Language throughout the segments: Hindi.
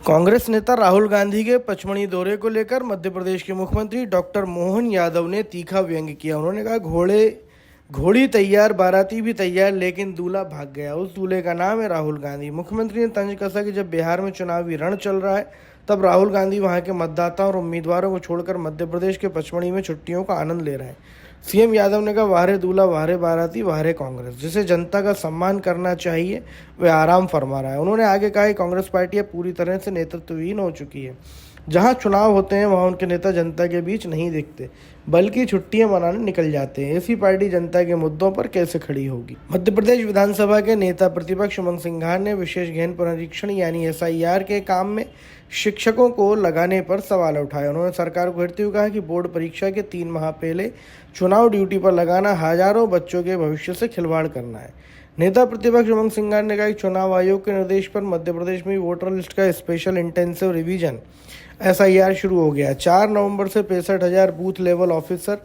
कांग्रेस नेता राहुल गांधी के पचमढ़ी दौरे को लेकर मध्य प्रदेश के मुख्यमंत्री डॉक्टर मोहन यादव ने तीखा व्यंग्य किया। उन्होंने कहा, घोड़ी तैयार, बाराती भी तैयार, लेकिन दूल्हा भाग गया। उस दूल्हे का नाम है राहुल गांधी। मुख्यमंत्री ने तंज कसा कि जब बिहार में चुनावी रण चल रहा है, तब राहुल गांधी वहां के मतदाताओं और उम्मीदवारों को छोड़कर मध्य प्रदेश के पचमढ़ी में छुट्टियों का आनंद ले रहे हैं। सीएम यादव ने कहा, वारे दूल्हा, वारे बाराती, वारे कांग्रेस। जिसे जनता का सम्मान करना चाहिए वह आराम फरमा रहा है। उन्होंने आगे कहा कि कांग्रेस पार्टी अब पूरी तरह से नेतृत्वहीन हो चुकी है। जहां चुनाव होते हैं वहां उनके नेता जनता के बीच नहीं दिखते, बल्कि छुट्टियां मनाने निकल जाते हैं। ऐसी पार्टी जनता के मुद्दों पर कैसे खड़ी होगी? मध्य प्रदेश विधानसभा के नेता प्रतिपक्ष उमंग सिंघार ने विशेष गहन पुनरीक्षण यानी SIR के काम में शिक्षकों को लगाने पर सवाल उठाया। उन्होंने सरकार को घेरते हुए कहा कि बोर्ड परीक्षा के 3 माह पहले चुनाव ड्यूटी पर लगाना हजारों बच्चों के भविष्य से खिलवाड़ करना है। नेता प्रतिपक्ष उमंग सिंघार ने कहा कि चुनाव आयोग के निर्देश पर मध्य प्रदेश में वोटर लिस्ट का स्पेशल इंटेंसिव रिवीजन SIR शुरू हो गया। 4 नवंबर से 65,000 बूथ लेवल ऑफिसर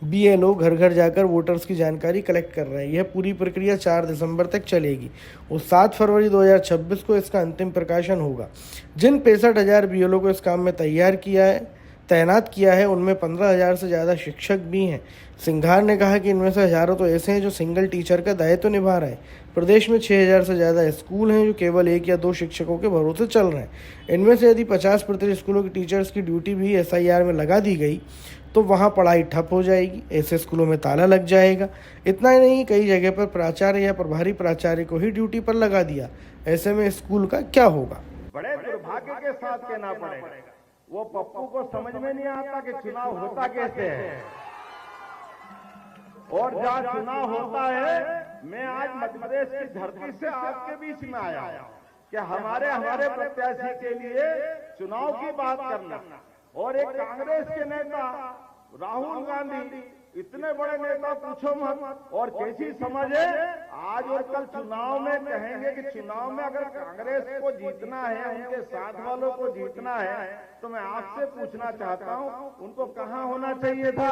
BLO घर घर जाकर वोटर्स की जानकारी कलेक्ट कर रहे हैं। यह पूरी प्रक्रिया 4 दिसंबर तक चलेगी और 7 फरवरी 2026 को इसका अंतिम प्रकाशन होगा। जिन 65,000 BLO को इस काम में तैनात किया है, उनमें 15,000 से ज़्यादा शिक्षक भी हैं। सिंघार ने कहा कि इनमें से हजारों तो ऐसे हैं जो सिंगल टीचर का दायित्व निभा रहे हैं। प्रदेश में 6,000 से ज़्यादा स्कूल हैं जो केवल 1 या 2 शिक्षकों के भरोसे चल रहे हैं। इनमें से यदि 50% स्कूलों की टीचर्स की ड्यूटी भी SIR में लगा दी गई तो वहाँ पढ़ाई ठप हो जाएगी। ऐसे स्कूलों में ताला लग जाएगा। इतना ही नहीं, कई जगह पर प्राचार्य या प्रभारी प्राचार्य को ही ड्यूटी पर लगा दिया। ऐसे में स्कूल का क्या होगा? बड़े दुर्भाग्य के साथ कहना पड़ेगा, वो पप्पू को समझ में नहीं आता कि चुनाव होता कैसे है। और जहाँ चुनाव होता है, मैं आज मध्य प्रदेश की धरती से आपके बीच में आया कि हमारे प्रत्याशी के लिए चुनाव की बात करना। और एक कांग्रेस के नेता राहुल गांधी, इतने बड़े नेता पूछो मत, और कैसी समझ है। आज और कल चुनाव में कहेंगे कि चुनाव में अगर कांग्रेस को जीतना है, उनके साथ वालों को जीतना है, तो मैं आपसे पूछना चाहता हूं, उनको कहां होना चाहिए था?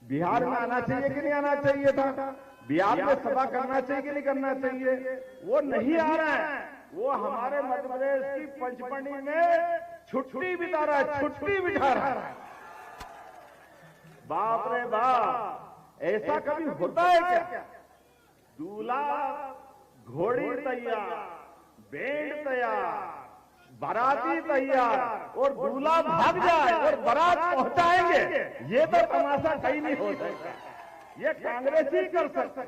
बिहार में आना चाहिए कि नहीं आना चाहिए था? बिहार में सभा करना चाहिए कि नहीं करना चाहिए? वो नहीं आ रहा है। वो हमारे मध्य प्रदेश की पंचमढ़ी में छुट्टी बिता रहा है, छुट्टी बिता रहा है। बाप रे बाप, ऐसा कभी होता है क्या? दूल्हा घोड़ी तैयार, बैंड तैयार, बाराती तैयार, और दूल्हा भाग जाए और बारात पहुंचाएंगे। ये तो तमाशा कहीं नहीं हो सकता। ये कांग्रेस ही कर सकता।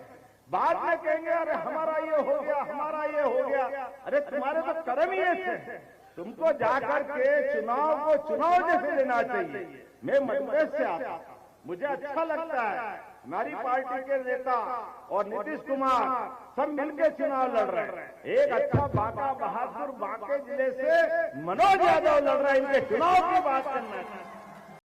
बाद में कहेंगे, अरे हमारा ये हो गया, हमारा ये हो गया। अरे तुम्हारे तो कर्म ही ऐसे। तुमको जाकर के चुनाव को चुनाव जैसे लेना चाहिए। मैं मध्य प्रदेश से आता, मुझे अच्छा लगता है हमारी पार्टी के नेता और नीतीश कुमार सब मिलकर चुनाव लड़ रहे हैं। एक अच्छा बांका जिले से मनोज यादव लड़ रहे हैं। इनके चुनाव की बात करना चाहिए।